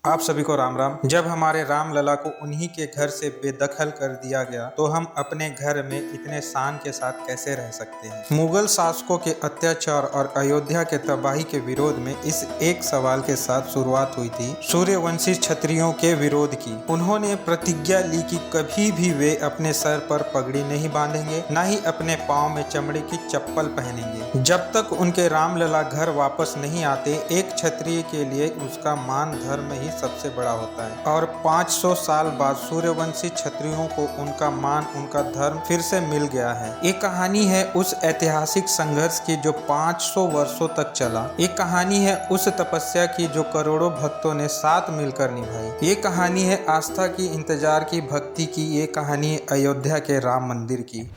आप सभी को राम राम। जब हमारे राम लला को उन्हीं के घर से बेदखल कर दिया गया तो हम अपने घर में इतने शान के साथ कैसे रह सकते हैं। मुगल शासकों के अत्याचार और अयोध्या के तबाही के विरोध में इस एक सवाल के साथ शुरुआत हुई थी सूर्यवंशी क्षत्रियों के विरोध की। उन्होंने प्रतिज्ञा ली कि कभी भी वे अपने सर पर पगड़ी नहीं बांधेंगे, न ही अपने पाँव में चमड़े की चप्पल पहनेंगे। जब तक उनके रामलला घर वापस नहीं आते, एक क्षत्रिय के लिए उसका मान धर्म ही सबसे बड़ा होता है। और 500 साल बाद सूर्यवंशी क्षत्रियों को उनका मान, उनका धर्म फिर से मिल गया है। ये कहानी है उस ऐतिहासिक संघर्ष की जो 500 वर्षों तक चला। ये कहानी है उस तपस्या की जो करोड़ों भक्तों ने साथ मिलकर निभाई। ये कहानी है आस्था की, इंतजार की, भक्ति की। ये कहानी है अयोध्या के राम मंदिर की।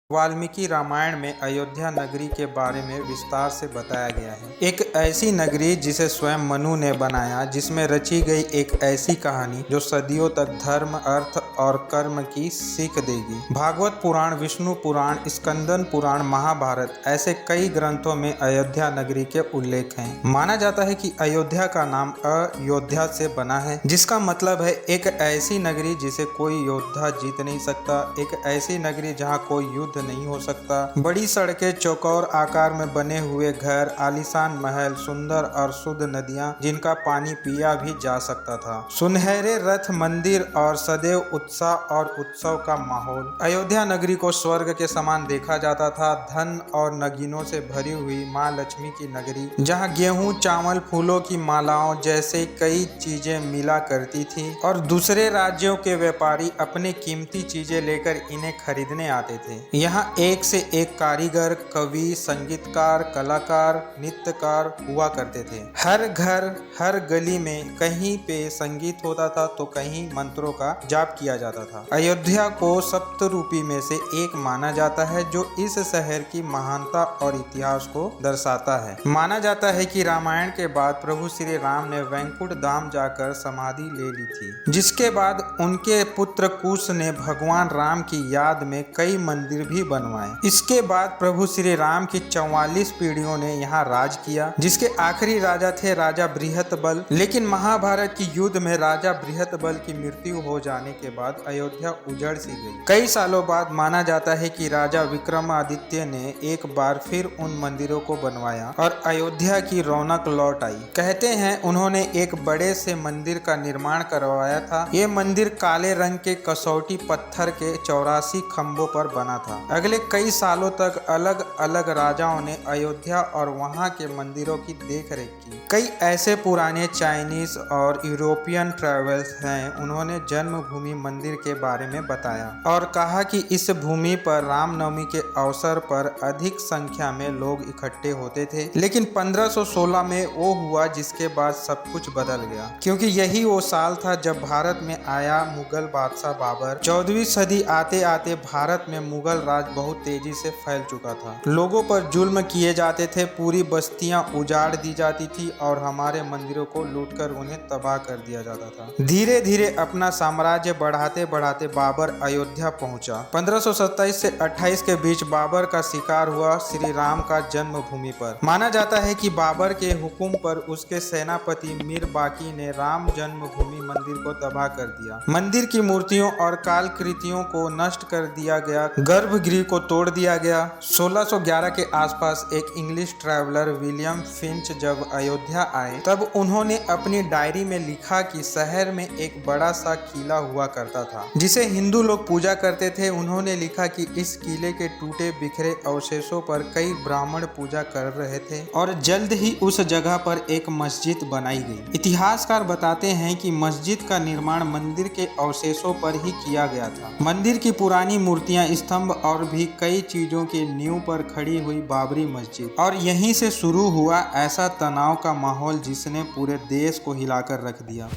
वाल्मीकि रामायण में अयोध्या नगरी के बारे में विस्तार से बताया गया है। एक ऐसी नगरी जिसे स्वयं मनु ने बनाया, जिसमें रची गई एक ऐसी कहानी जो सदियों तक धर्म, अर्थ और कर्म की सीख देगी। भागवत पुराण, विष्णु पुराण, स्कंदन पुराण, महाभारत, ऐसे कई ग्रंथों में अयोध्या नगरी के उल्लेख हैं। माना जाता है कि अयोध्या का नाम अयोध्या से बना है, जिसका मतलब है एक ऐसी नगरी जिसे कोई योद्धा जीत नहीं सकता, एक ऐसी नगरी जहाँ कोई युद्ध नहीं हो सकता। बड़ी सड़कें, चौकोर आकार में बने हुए घर, आलीशान महल, सुंदर और शुद्ध नदियां जिनका पानी पिया भी जा सकता था, सुनहरे रथ, मंदिर और सदैव उत्साह और उत्सव का माहौल। अयोध्या नगरी को स्वर्ग के समान देखा जाता था। धन और नगीनों से भरी हुई माँ लक्ष्मी की नगरी, जहाँ गेहूं, चावल, फूलों की मालाओं जैसे कई चीजें मिला करती थी और दूसरे राज्यों के व्यापारी अपनी कीमती चीजें लेकर इन्हें खरीदने आते थे। यहाँ एक से एक कारीगर, कवि, संगीतकार, कलाकार, नृत्यकार हुआ करते थे। हर घर, हर गली में कहीं पे संगीत होता था तो कहीं मंत्रों का जाप किया जाता था। अयोध्या को सप्तरूपी में से एक माना जाता है, जो इस शहर की महानता और इतिहास को दर्शाता है। माना जाता है कि रामायण के बाद प्रभु श्री राम ने वैकुंठ धाम जाकर समाधि ले ली थी, जिसके बाद उनके पुत्र कुश ने भगवान राम की याद में कई मंदिर भी बनवाए। इसके बाद प्रभु श्री राम की 44 पीढ़ियों ने यहाँ राज किया, जिसके आखिरी राजा थे राजा बृहतबल। लेकिन महाभारत की युद्ध में राजा बृहतबल की मृत्यु हो जाने के बाद अयोध्या उजड़ सी गई। कई सालों बाद माना जाता है कि राजा विक्रमादित्य ने एक बार फिर उन मंदिरों को बनवाया और अयोध्या की रौनक लौट आई। कहते हैं उन्होंने एक बड़े से मंदिर का निर्माण करवाया था। ये मंदिर काले रंग के कसौटी पत्थर के 84 खम्भों पर बना था। अगले कई सालों तक अलग अलग राजाओं ने अयोध्या और वहां के मंदिरों की देखरेख की। कई ऐसे पुराने चाइनीज और यूरोपियन ट्रैवल्स हैं, उन्होंने जन्मभूमि मंदिर के बारे में बताया और कहा कि इस भूमि पर रामनवमी के अवसर पर अधिक संख्या में लोग इकट्ठे होते थे। लेकिन 1516 में वो हुआ जिसके बाद सब कुछ बदल गया, क्योंकि यही वो साल था जब भारत में आया मुगल बादशाह बाबर। 14वीं सदी आते आते भारत में मुगल राज बहुत तेजी से फैल चुका था। लोगों पर जुल्म किए जाते थे, पूरी बस्तियां उजाड़ दी जाती थी और हमारे मंदिरों को लूटकर उन्हें तबाह कर दिया जाता था। धीरे धीरे अपना साम्राज्य बढ़ाते बढ़ाते बाबर अयोध्या पहुंचा। 1527 से 28 के बीच बाबर का शिकार हुआ श्री राम का जन्मभूमि पर। माना जाता है कि बाबर के हुक्म पर उसके सेनापति मीर बाकी ने राम जन्मभूमि मंदिर को तबाह कर दिया। मंदिर की मूर्तियों और कालकृतियों को नष्ट कर दिया गया, गर्भगृह को तोड़ दिया गया। 1611 के आसपास एक इंग्लिश ट्रैवलर विलियम फिंच जब अयोध्या आए, तब उन्होंने अपनी डायरी में लिखा कि शहर में एक बड़ा सा किला हुआ करता था जिसे हिंदू लोग पूजा करते थे। उन्होंने लिखा कि इस किले के टूटे बिखरे अवशेषों पर कई ब्राह्मण पूजा कर रहे थे और जल्द ही उस जगह पर एक मस्जिद बनाई गई। इतिहासकार बताते हैं कि मस्जिद का निर्माण मंदिर के अवशेषों पर ही किया गया था। मंदिर की पुरानी मूर्तियां, स्तंभ और भी कई चीजों की नींव पर खड़ी हुई बाबरी मस्जिद। और यहीं से शुरू हुआ ऐसा तनाव का माहौल जिसने पूरे देश को हिलाकर रख दिया।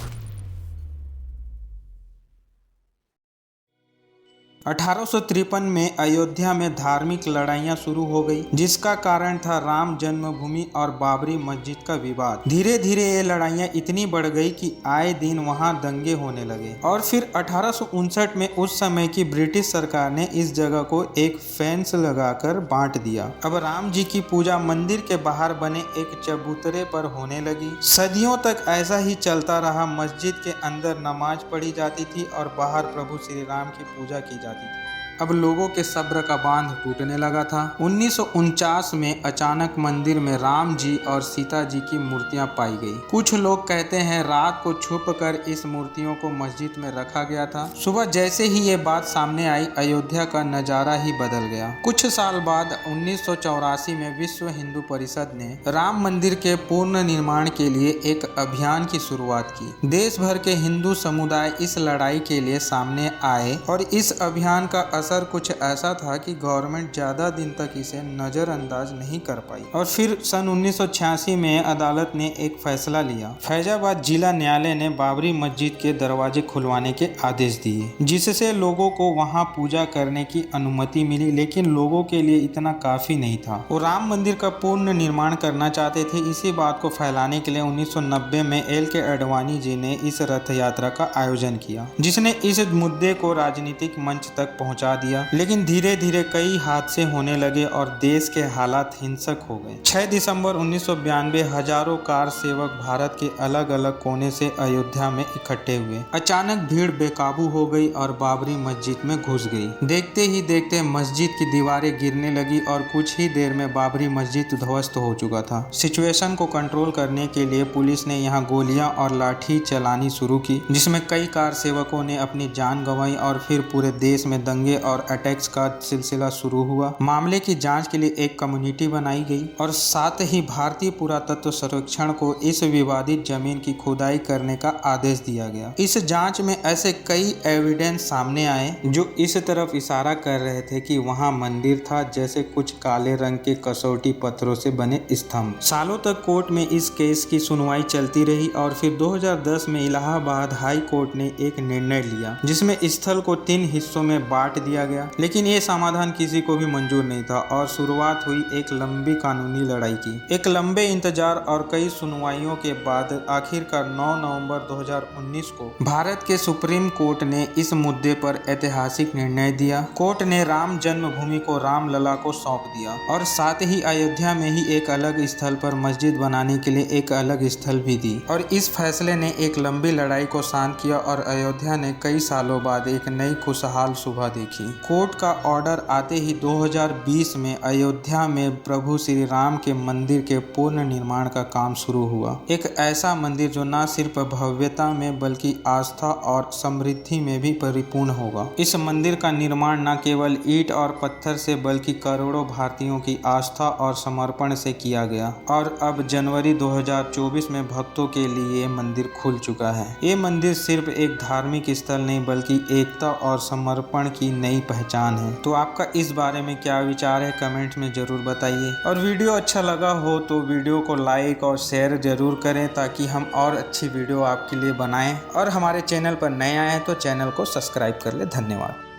1853 में अयोध्या में धार्मिक लड़ाइयां शुरू हो गई, जिसका कारण था राम जन्मभूमि और बाबरी मस्जिद का विवाद। धीरे धीरे ये लड़ाइयां इतनी बढ़ गई कि आए दिन वहां दंगे होने लगे और फिर 1859 में उस समय की ब्रिटिश सरकार ने इस जगह को एक फेंस लगाकर बांट दिया। अब राम जी की पूजा मंदिर के बाहर बने एक चबूतरे पर होने लगी। सदियों तक ऐसा ही चलता रहा। मस्जिद के अंदर नमाज पढ़ी जाती थी और बाहर प्रभु श्री राम की पूजा की जाती थी। अब लोगों के सब्र का बांध टूटने लगा था। 1949 में अचानक मंदिर में राम जी और सीता जी की मूर्तियां पाई गई। कुछ लोग कहते हैं रात को छुपकर इस मूर्तियों को मस्जिद में रखा गया था। सुबह जैसे ही ये बात सामने आई, अयोध्या का नजारा ही बदल गया। कुछ साल बाद 1984 में विश्व हिंदू परिषद ने राम मंदिर के पूर्ण निर्माण के लिए एक अभियान की शुरुआत की। देश भर के हिंदू समुदाय इस लड़ाई के लिए सामने आए और इस अभियान का असर कुछ ऐसा था कि गवर्नमेंट ज्यादा दिन तक इसे नजरअंदाज नहीं कर पाई। और फिर सन 1986 में अदालत ने एक फैसला लिया। फैजाबाद जिला न्यायालय ने बाबरी मस्जिद के दरवाजे खुलवाने के आदेश दिए, जिससे लोगों को वहां पूजा करने की अनुमति मिली। लेकिन लोगों के लिए इतना काफी नहीं था। वो राम मंदिर का पूर्ण निर्माण करना चाहते थे। इसी बात को फैलाने के लिए 1990 में LK आडवाणी जी ने इस रथ यात्रा का आयोजन किया, जिसने इस मुद्दे को राजनीतिक मंच तक पहुंचा दिया। लेकिन धीरे धीरे कई हादसे होने लगे और देश के हालात हिंसक हो गए। 6 दिसंबर 1992 हजारों कार सेवक भारत के अलग अलग कोने से अयोध्या में इकट्ठे हुए। अचानक भीड़ बेकाबू हो गई और बाबरी मस्जिद में घुस गई। देखते ही देखते मस्जिद की दीवारें गिरने लगी और कुछ ही देर में बाबरी मस्जिद ध्वस्त हो चुका था। सिचुएशन को कंट्रोल करने के लिए पुलिस ने यहाँ गोलियां और लाठी चलानी शुरू की, जिसमें कई कार सेवकों ने अपनी जान गंवाई और फिर पूरे देश में दंगे और अटैक्स का सिलसिला शुरू हुआ। मामले की जांच के लिए एक कम्युनिटी बनाई गई और साथ ही भारतीय पुरातत्व सर्वेक्षण को इस विवादित जमीन की खुदाई करने का आदेश दिया गया। इस जांच में ऐसे कई एविडेंस सामने आए जो इस तरफ इशारा कर रहे थे कि वहां मंदिर था, जैसे कुछ काले रंग के कसौटी पत्थरों से बने स्तंभ। सालों तक कोर्ट में इस केस की सुनवाई चलती रही और फिर 2010 में इलाहाबाद हाई कोर्ट ने एक निर्णय लिया, जिसमें स्थल को 3 हिस्सों में बांट दिया गया। लेकिन ये समाधान किसी को भी मंजूर नहीं था और शुरुआत हुई एक लंबी कानूनी लड़ाई की। एक लंबे इंतजार और कई सुनवाइयों के बाद आखिरकार 9 नवंबर 2019 को भारत के सुप्रीम कोर्ट ने इस मुद्दे पर ऐतिहासिक निर्णय दिया। कोर्ट ने राम जन्मभूमि को रामलला को सौंप दिया और साथ ही अयोध्या में ही एक अलग स्थल पर मस्जिद बनाने के लिए एक अलग स्थल भी दी। और इस फैसले ने एक लंबी लड़ाई को शांत किया और अयोध्या ने कई सालों बाद एक नई खुशहाल सुबह देखी। कोर्ट का ऑर्डर आते ही 2020 में अयोध्या में प्रभु श्री राम के मंदिर के पूर्ण निर्माण का काम शुरू हुआ। एक ऐसा मंदिर जो न सिर्फ भव्यता में बल्कि आस्था और समृद्धि में भी परिपूर्ण होगा। इस मंदिर का निर्माण न केवल ईंट और पत्थर से बल्कि करोड़ों भारतीयों की आस्था और समर्पण से किया गया। और अब जनवरी 2024 में भक्तों के लिए मंदिर खुल चुका है। ये मंदिर सिर्फ एक धार्मिक स्थल नहीं बल्कि एकता और समर्पण की नई पहचान है। तो आपका इस बारे में क्या विचार है, कमेंट में जरूर बताइए। और वीडियो अच्छा लगा हो तो वीडियो को लाइक और शेयर जरूर करें ताकि हम और अच्छी वीडियो आपके लिए बनाएं। और हमारे चैनल पर नए आए हैं तो चैनल को सब्सक्राइब कर ले। धन्यवाद।